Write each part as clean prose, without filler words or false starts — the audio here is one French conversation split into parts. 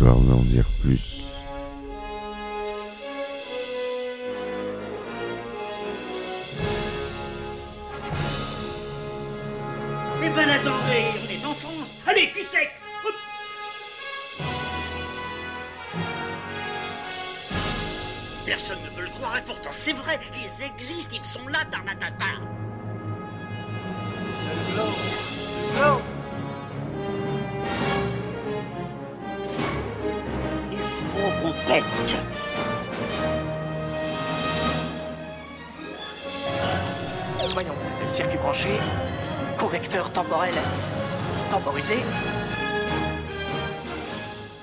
Histoire d'en dire plus. Eh ben attendez, on est en France. Allez, cul sec. Hop. Personne ne veut le croire et pourtant c'est vrai, ils existent, ils sont là, tarnatata. Non. Il faut qu'on pète. Voyons, circuit branché, correcteur temporel temporisé.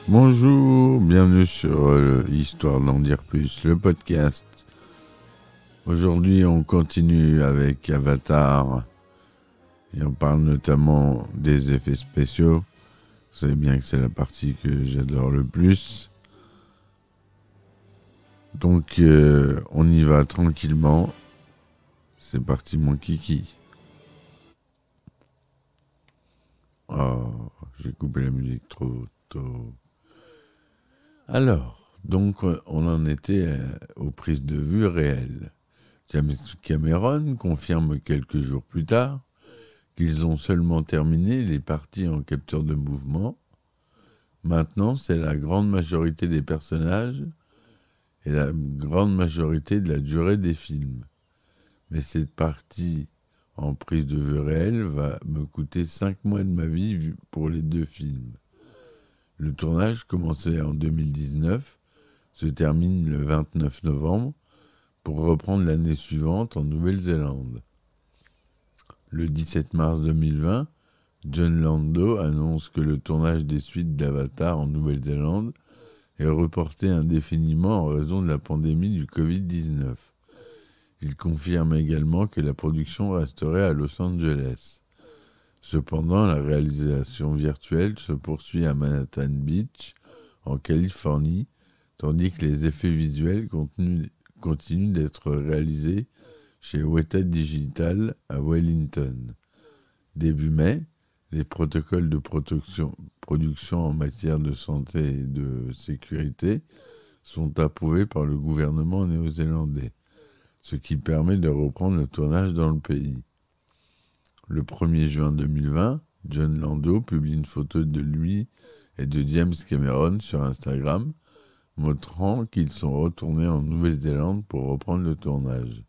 Bonjour, bienvenue sur Histoire d'en dire plus, le podcast. Aujourd'hui, on continue avec Avatar et on parle notamment des effets spéciaux. Vous savez bien que c'est la partie que j'adore le plus. Donc, on y va tranquillement. C'est parti, mon kiki. Oh, j'ai coupé la musique trop tôt. Alors, donc, on en était aux prises de vue réelles. James Cameron confirme quelques jours plus tard qu'ils ont seulement terminé les parties en capture de mouvement. Maintenant, c'est la grande majorité des personnages et la grande majorité de la durée des films. Mais cette partie en prise de vue réelle va me coûter 5 mois de ma vie pour les 2 films. Le tournage, commencé en 2019, se termine le 29 novembre pour reprendre l'année suivante en Nouvelle-Zélande. Le 17 mars 2020, Jon Landau annonce que le tournage des suites d'Avatar en Nouvelle-Zélande est reporté indéfiniment en raison de la pandémie du Covid-19. Il confirme également que la production resterait à Los Angeles. Cependant, la réalisation virtuelle se poursuit à Manhattan Beach, en Californie, tandis que les effets visuels continuent d'être réalisés chez Weta Digital à Wellington. Début mai, les protocoles de production en matière de santé et de sécurité sont approuvés par le gouvernement néo-zélandais, ce qui permet de reprendre le tournage dans le pays. Le 1er juin 2020, Jon Landau publie une photo de lui et de James Cameron sur Instagram, montrant qu'ils sont retournés en Nouvelle-Zélande pour reprendre le tournage.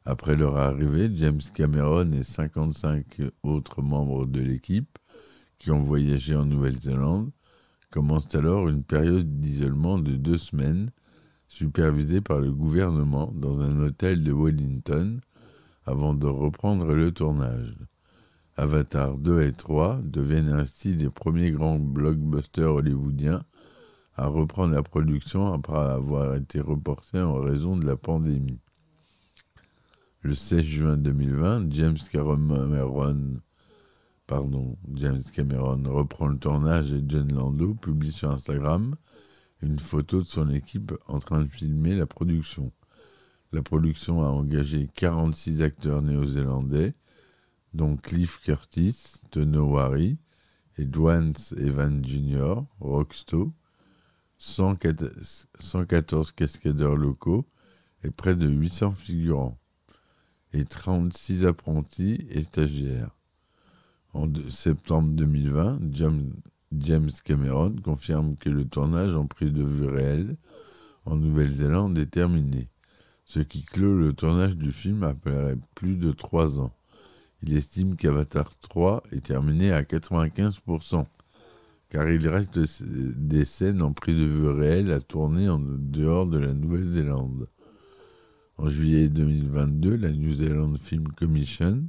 Après leur arrivée, James Cameron et 55 autres membres de l'équipe qui ont voyagé en Nouvelle-Zélande commencent alors une période d'isolement de 2 semaines supervisée par le gouvernement dans un hôtel de Wellington avant de reprendre le tournage. Avatar 2 et 3 deviennent ainsi les premiers grands blockbusters hollywoodiens à reprendre la production après avoir été reportés en raison de la pandémie. Le 16 juin 2020, James Cameron reprend le tournage et Jon Landau publie sur Instagram une photo de son équipe en train de filmer la production. La production a engagé 46 acteurs néo-zélandais, dont Cliff Curtis, Tonowari et Dwayne Evans Jr., Rocksto, 114 cascadeurs locaux et près de 800 figurants, et 36 apprentis et stagiaires. En septembre 2020, James Cameron confirme que le tournage en prise de vue réelle en Nouvelle-Zélande est terminé, ce qui clôt le tournage du film après plus de 3 ans. Il estime qu'Avatar 3 est terminé à 95%, car il reste des scènes en prise de vue réelle à tourner en dehors de la Nouvelle-Zélande. En juillet 2022, la New Zealand Film Commission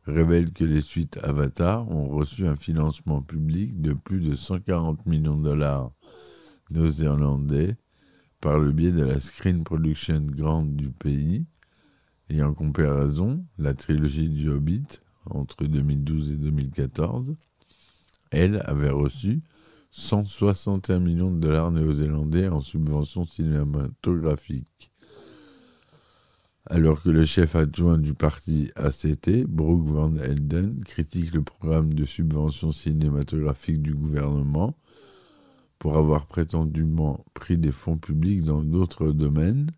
révèle que les suites Avatar ont reçu un financement public de plus de 140 millions de dollars néo-zélandais par le biais de la Screen Production Grant du pays, et en comparaison, la trilogie du Hobbit, entre 2012 et 2014, elle avait reçu 161 millions de dollars néo-zélandais en subventions cinématographiques. Alors que le chef adjoint du parti ACT, Brooke Van Helden, critique le programme de subventions cinématographiques du gouvernement, pour avoir prétendument pris des fonds publics dans d'autres domaines.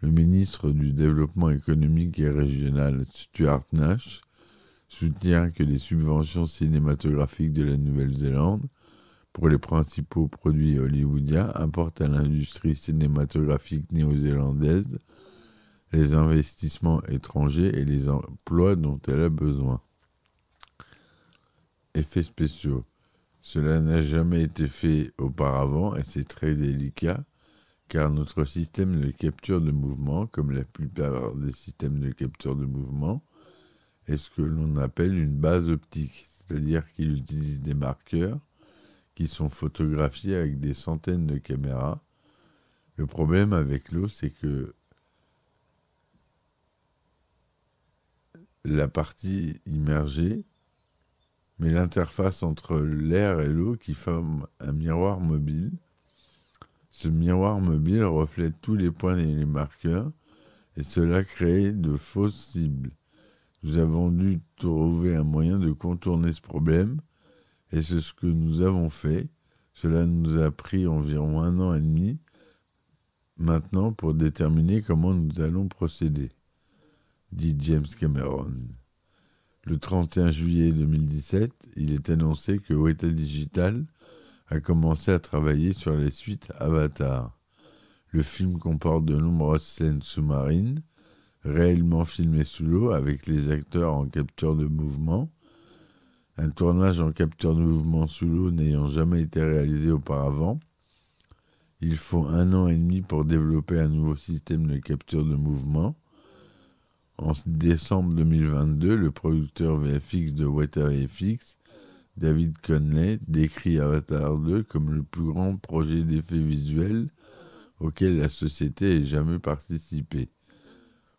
Le ministre du Développement économique et régional, Stuart Nash, soutient que les subventions cinématographiques de la Nouvelle-Zélande pour les principaux produits hollywoodiens apportent à l'industrie cinématographique néo-zélandaise les investissements étrangers et les emplois dont elle a besoin. Effets spéciaux. Cela n'a jamais été fait auparavant et c'est très délicat car notre système de capture de mouvement, comme la plupart des systèmes de capture de mouvement, est ce que l'on appelle une base optique, c'est-à-dire qu'il utilise des marqueurs qui sont photographiés avec des centaines de caméras. Le problème avec l'eau, c'est que la partie immergée met l'interface entre l'air et l'eau qui forme un miroir mobile. Ce miroir mobile reflète tous les points et les marqueurs et cela crée de fausses cibles. Nous avons dû trouver un moyen de contourner ce problème et c'est ce que nous avons fait. Cela nous a pris environ 1 an et demi maintenant pour déterminer comment nous allons procéder, dit James Cameron. Le 31 juillet 2017, il est annoncé que Weta Digital a commencé à travailler sur les suites Avatar. Le film comporte de nombreuses scènes sous-marines, réellement filmées sous l'eau avec les acteurs en capture de mouvement. Un tournage en capture de mouvement sous l'eau n'ayant jamais été réalisé auparavant, il faut 1 an et demi pour développer un nouveau système de capture de mouvement. En décembre 2022, le producteur VFX de Weta VFX, David Conley, décrit Avatar 2 comme le plus grand projet d'effets visuels auquel la société ait jamais participé.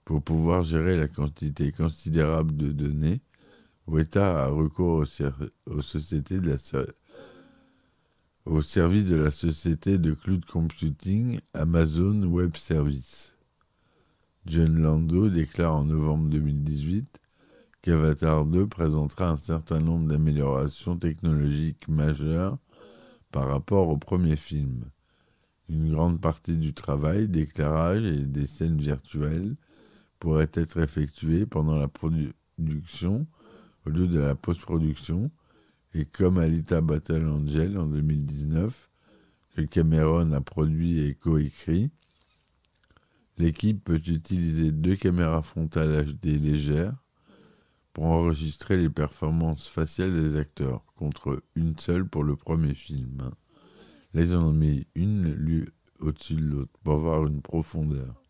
Pour pouvoir gérer la quantité considérable de données, Weta a recours au service de la société de cloud computing Amazon Web Services. John Lando déclare en novembre 2018 qu'Avatar 2 présentera un certain nombre d'améliorations technologiques majeures par rapport au premier film. Une grande partie du travail d'éclairage et des scènes virtuelles pourrait être effectuée pendant la production au lieu de la post-production, et comme Alita Battle Angel en 2019, que Cameron a produit et coécrit, l'équipe peut utiliser 2 caméras frontales HD légères pour enregistrer les performances faciales des acteurs, contre une seule pour le premier film. Là, ils en ont mis une au-dessus de l'autre pour avoir une profondeur.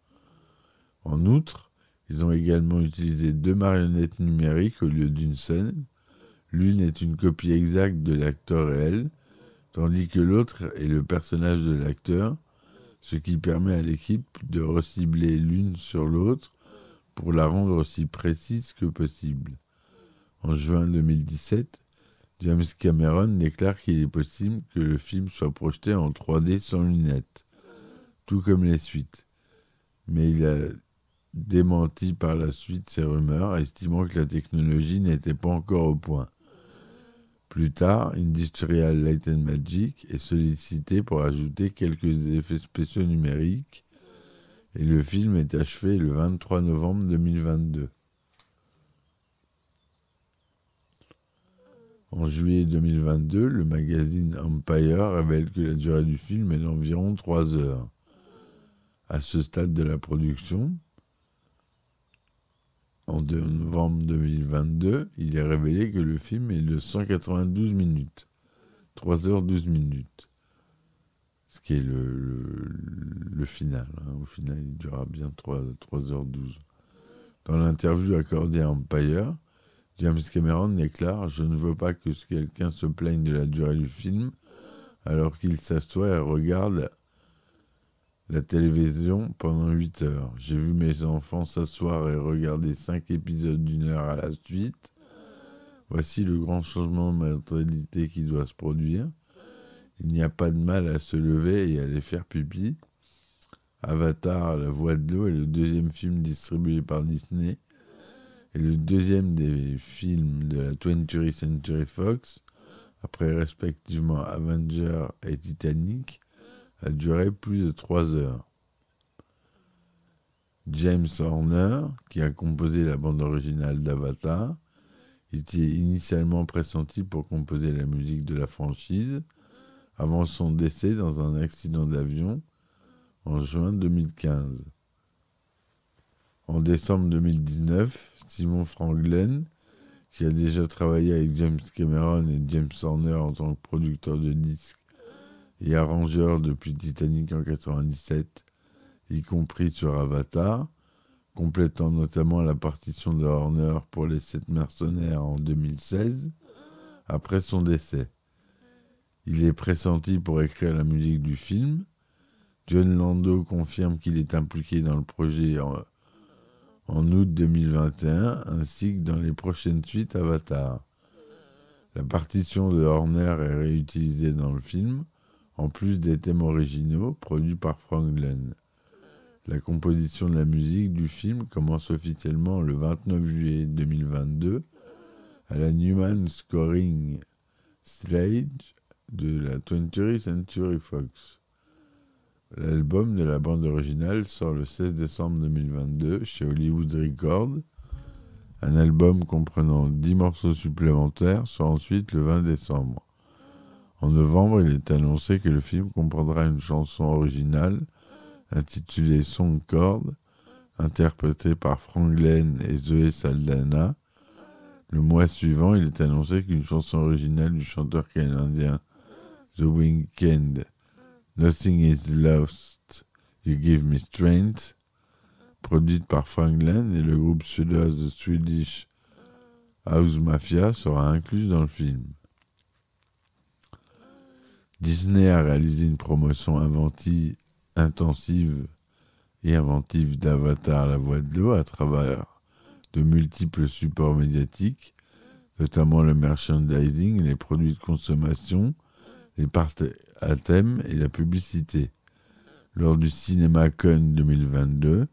En outre, ils ont également utilisé 2 marionnettes numériques au lieu d'une seule. L'une est une copie exacte de l'acteur réel, tandis que l'autre est le personnage de l'acteur, ce qui permet à l'équipe de recibler l'une sur l'autre pour la rendre aussi précise que possible. En juin 2017, James Cameron déclare qu'il est possible que le film soit projeté en 3D sans lunettes, tout comme les suites. Mais il a démenti par la suite ces rumeurs, estimant que la technologie n'était pas encore au point. Plus tard, Industrial Light and Magic est sollicité pour ajouter quelques effets spéciaux numériques et le film est achevé le 23 novembre 2022. En juillet 2022, le magazine Empire révèle que la durée du film est d'environ 3 heures. À ce stade de la production, en novembre 2022, il est révélé que le film est de 192 minutes, 3 heures 12 minutes, ce qui est le final. Au final, il durera bien 3 heures 12. Dans l'interview accordée à Empire, James Cameron déclare « Je ne veux pas que quelqu'un se plaigne de la durée du film alors qu'il s'assoit et regarde la télévision pendant 8 heures. J'ai vu mes enfants s'asseoir et regarder 5 épisodes d'1 heure à la suite. Voici le grand changement de mentalité qui doit se produire. Il n'y a pas de mal à se lever et à aller faire pipi. Avatar, la voix de l'eau est le 2e film distribué par Disney et le 2e des films de la 20th Century Fox après respectivement Avenger et Titanic, a duré plus de 3 heures. James Horner, qui a composé la bande originale d'Avatar, était initialement pressenti pour composer la musique de la franchise avant son décès dans un accident d'avion en juin 2015. En décembre 2019, Simon Franglen, qui a déjà travaillé avec James Cameron et James Horner en tant que producteur de disques et arrangeur depuis Titanic en 1997, y compris sur Avatar, complétant notamment la partition de Horner pour Les 7 mercenaires en 2016, après son décès. Il est pressenti pour écrire la musique du film. John Lando confirme qu'il est impliqué dans le projet en août 2021, ainsi que dans les prochaines suites Avatar. La partition de Horner est réutilisée dans le film, en plus des thèmes originaux produits par Franglen. La composition de la musique du film commence officiellement le 29 juillet 2022 à la Newman Scoring Stage de la 20th Century Fox. L'album de la bande originale sort le 16 décembre 2022 chez Hollywood Records. Un album comprenant 10 morceaux supplémentaires sort ensuite le 20 décembre. En novembre, il est annoncé que le film comprendra une chanson originale intitulée Song Chord, interprétée par Franglen et Zoé Saldana. Le mois suivant, il est annoncé qu'une chanson originale du chanteur canadien The Weeknd, Nothing is Lost, You Give Me Strength, produite par Franglen et le groupe suédois The Swedish House Mafia, sera incluse dans le film. Disney a réalisé une promotion intensive d'Avatar la voix de l'eau à travers de multiples supports médiatiques, notamment le merchandising, les produits de consommation, les parties à thème et la publicité. Lors du CinemaCon 2022,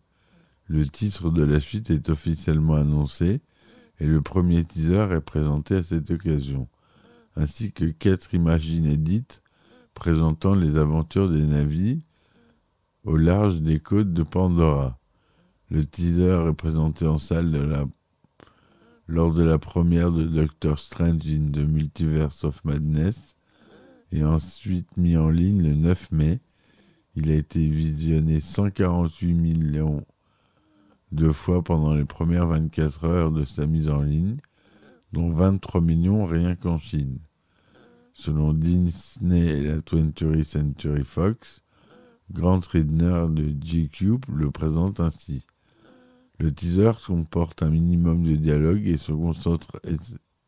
le titre de la suite est officiellement annoncé et le premier teaser est présenté à cette occasion, ainsi que 4 images inédites présentant les aventures des navires au large des côtes de Pandora. Le teaser est présenté en salle lors de la première de Doctor Strange in the Multiverse of Madness et ensuite mis en ligne le 9 mai. Il a été visionné 148 millions de fois pendant les premières 24 heures de sa mise en ligne, dont 23 millions rien qu'en Chine. Selon Disney et la 20th Century Fox, Grant Ridner de GQ le présente ainsi. Le teaser comporte un minimum de dialogue et se concentre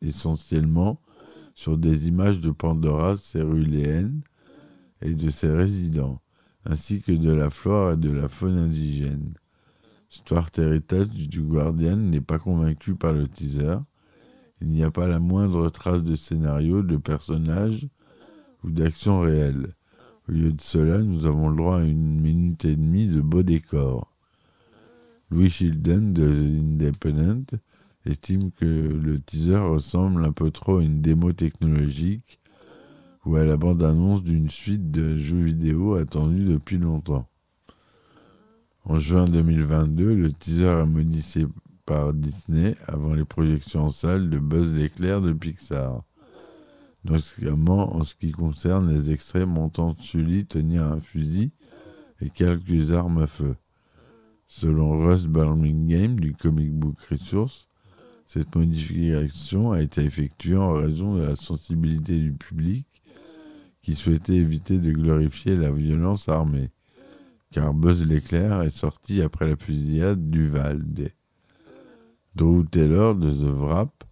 essentiellement sur des images de Pandora céruléenne et de ses résidents, ainsi que de la flore et de la faune indigène. Stuart Heritage du Guardian n'est pas convaincu par le teaser. Il n'y a pas la moindre trace de scénario, de personnages ou d'action réelle. Au lieu de cela, nous avons le droit à 1 minute et demie de beaux décors. Louis Sheldon de The Independent estime que le teaser ressemble un peu trop à une démo technologique ou à la bande-annonce d'une suite de jeux vidéo attendue depuis longtemps. En juin 2022, le teaser est modifié par Disney avant les projections en salle de Buzz l'éclair de Pixar, notamment en ce qui concerne les extraits montrant Sully tenir un fusil et quelques armes à feu. Selon Russ Birmingham du Comic Book Resource, cette modification a été effectuée en raison de la sensibilité du public qui souhaitait éviter de glorifier la violence armée, car Buzz l'éclair est sorti après la fusillade d'Uvalde. Drew Taylor de The Wrap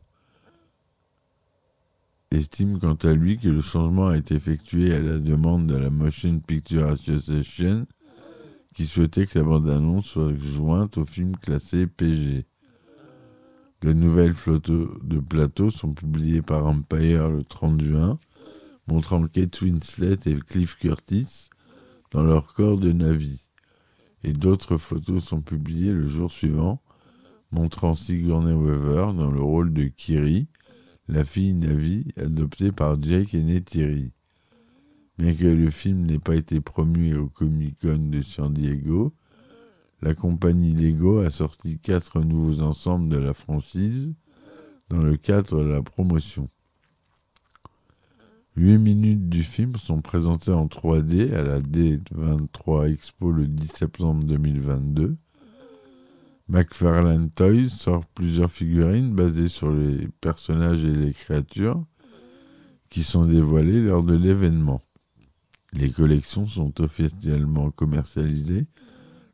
estime quant à lui que le changement a été effectué à la demande de la Motion Picture Association qui souhaitait que la bande-annonce soit jointe au film classé PG. De nouvelles photos de plateau sont publiées par Empire le 30 juin, montrant Kate Winslet et Cliff Curtis dans leur corps de Na'vi. Et d'autres photos sont publiées le jour suivant, montrant Sigourney Weaver dans le rôle de Kiri, la fille Navi, adoptée par Jake et Neytiri. Bien que le film n'ait pas été promu au Comic-Con de San Diego, la compagnie Lego a sorti 4 nouveaux ensembles de la franchise dans le cadre de la promotion. 8 minutes du film sont présentées en 3D à la D23 Expo le 10 septembre 2022. McFarlane Toys sort plusieurs figurines basées sur les personnages et les créatures qui sont dévoilées lors de l'événement. Les collections sont officiellement commercialisées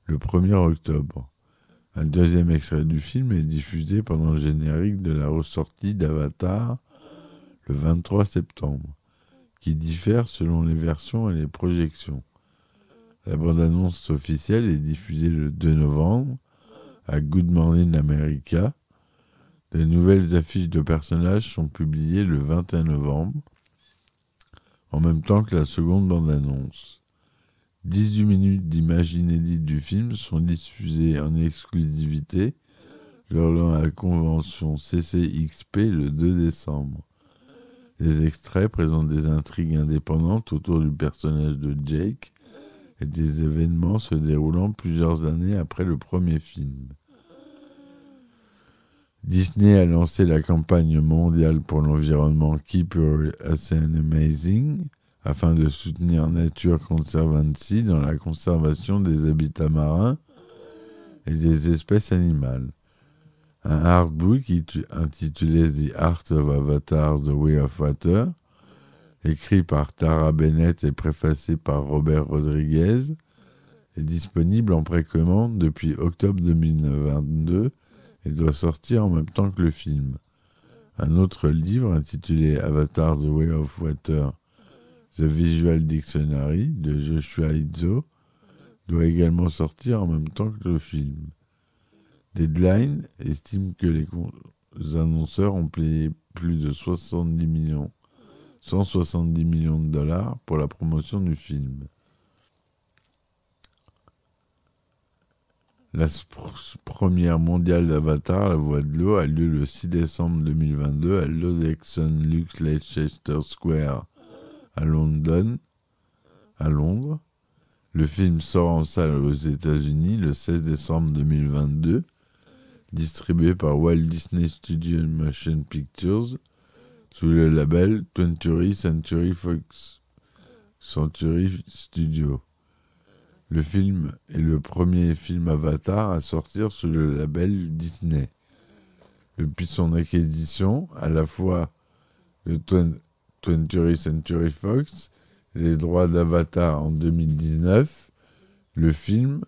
le 1er octobre. Un deuxième extrait du film est diffusé pendant le générique de la ressortie d'Avatar le 23 septembre, qui diffère selon les versions et les projections. La bande-annonce officielle est diffusée le 2 novembre à Good Morning America. De nouvelles affiches de personnages sont publiées le 21 novembre, en même temps que la seconde bande-annonce. 18 minutes d'images inédites du film sont diffusées en exclusivité lors de la convention CCXP le 2 décembre. Les extraits présentent des intrigues indépendantes autour du personnage de Jake et des événements se déroulant plusieurs années après le premier film. Disney a lancé la campagne mondiale pour l'environnement Keep Your Ocean Amazing afin de soutenir Nature Conservancy dans la conservation des habitats marins et des espèces animales. Un artbook intitulé The Art of Avatar, The Way of Water, écrit par Tara Bennett et préfacé par Robert Rodriguez, est disponible en précommande depuis octobre 2022 et doit sortir en même temps que le film. Un autre livre intitulé Avatar, The Way of Water, The Visual Dictionary de Joshua Izzo doit également sortir en même temps que le film. Deadline estime que les annonceurs ont payé plus de 170 millions de dollars pour la promotion du film. La première mondiale d'Avatar, La Voix de l'eau, a lieu le 6 décembre 2022 à l'Oddexon Luxe Leicester Square à Londres. Le film sort en salle aux États-Unis le 16 décembre 2022, distribué par Walt Disney Studios Motion Pictures sous le label 20th Century Fox Century Studios. Le film est le premier film Avatar à sortir sous le label Disney. Depuis son acquisition, à la fois de 20th Century Fox et les droits d'Avatar en 2019, le film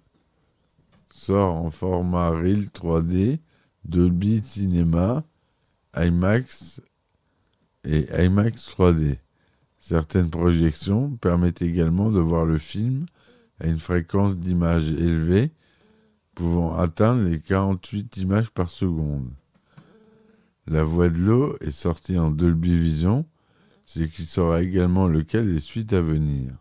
sort en format Real 3D, Dolby Cinema, IMAX et IMAX 3D. Certaines projections permettent également de voir le film à une fréquence d'image élevée, pouvant atteindre les 48 images par seconde. La Voix de l'eau est sortie en Dolby Vision, ce qui sera également le cas des suites à venir.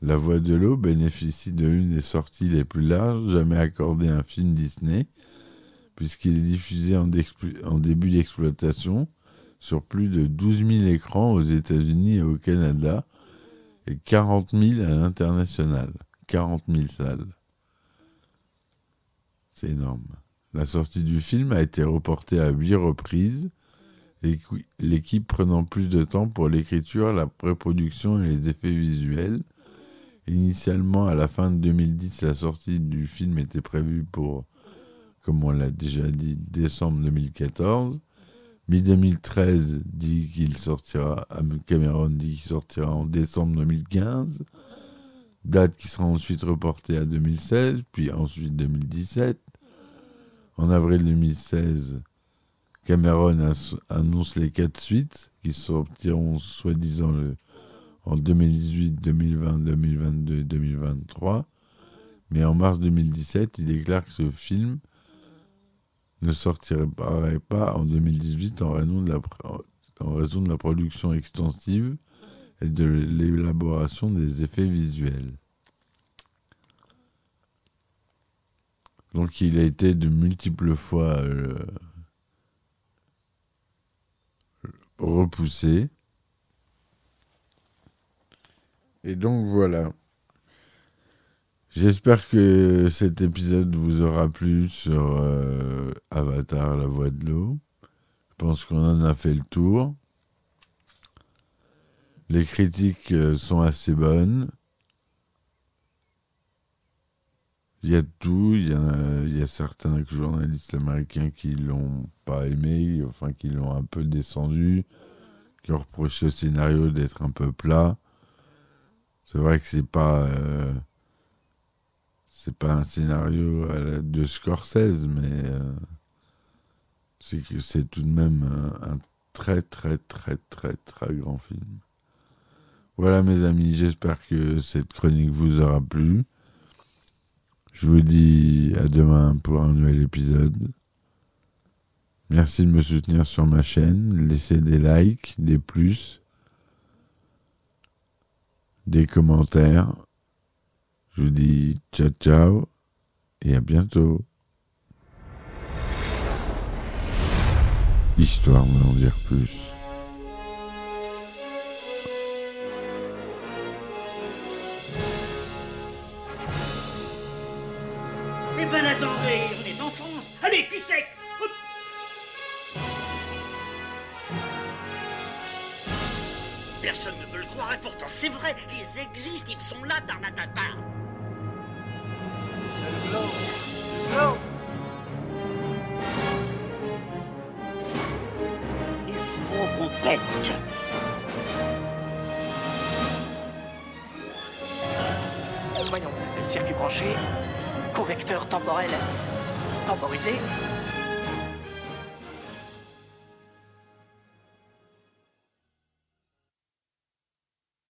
La Voix de l'eau bénéficie de l'une des sorties les plus larges jamais accordées à un film Disney, puisqu'il est diffusé en début d'exploitation sur plus de 12 000 écrans aux États-Unis et au Canada, et 40 000 à l'international. 40 000 salles. C'est énorme. La sortie du film a été reportée à 8 reprises, l'équipe prenant plus de temps pour l'écriture, la pré-production et les effets visuels. Initialement, à la fin de 2010, la sortie du film était prévue pour, comme on l'a déjà dit, décembre 2014. Mi-2013 dit qu'il sortira, Cameron dit qu'il sortira en décembre 2015. Date qui sera ensuite reportée à 2016, puis ensuite 2017. En avril 2016, Cameron annonce les 4 suites qui sortiront soi-disant en 2018, 2020, 2022 et 2023. Mais en mars 2017, il déclare que ce film ne sortirait pas en 2018 en raison de la production extensive et de l'élaboration des effets visuels. Donc il a été de multiples fois repoussé. Et donc voilà. J'espère que cet épisode vous aura plu sur Avatar, la voix de l'eau. Je pense qu'on en a fait le tour. Les critiques sont assez bonnes. Il y a de tout. Il y a certains journalistes américains qui l'ont pas aimé, enfin qui l'ont un peu descendu, qui ont reproché au scénario d'être un peu plat. C'est vrai que c'est pas un scénario de Scorsese, mais c'est tout de même un très très très très très grand film. Voilà mes amis, j'espère que cette chronique vous aura plu. Je vous dis à demain pour un nouvel épisode. Merci de me soutenir sur ma chaîne. Laissez des likes, des plus, des commentaires. Je vous dis ciao ciao et à bientôt. Histoire de m'en dire plus. Eh ben attendez, on est en France. Allez, cul sec. Hop. Personne ne veut le croire et pourtant c'est vrai, ils existent, ils sont là, Tarnatata. Non. Il faut qu'on pète. Voyons, circuit branché, convecteur temporel temporisé,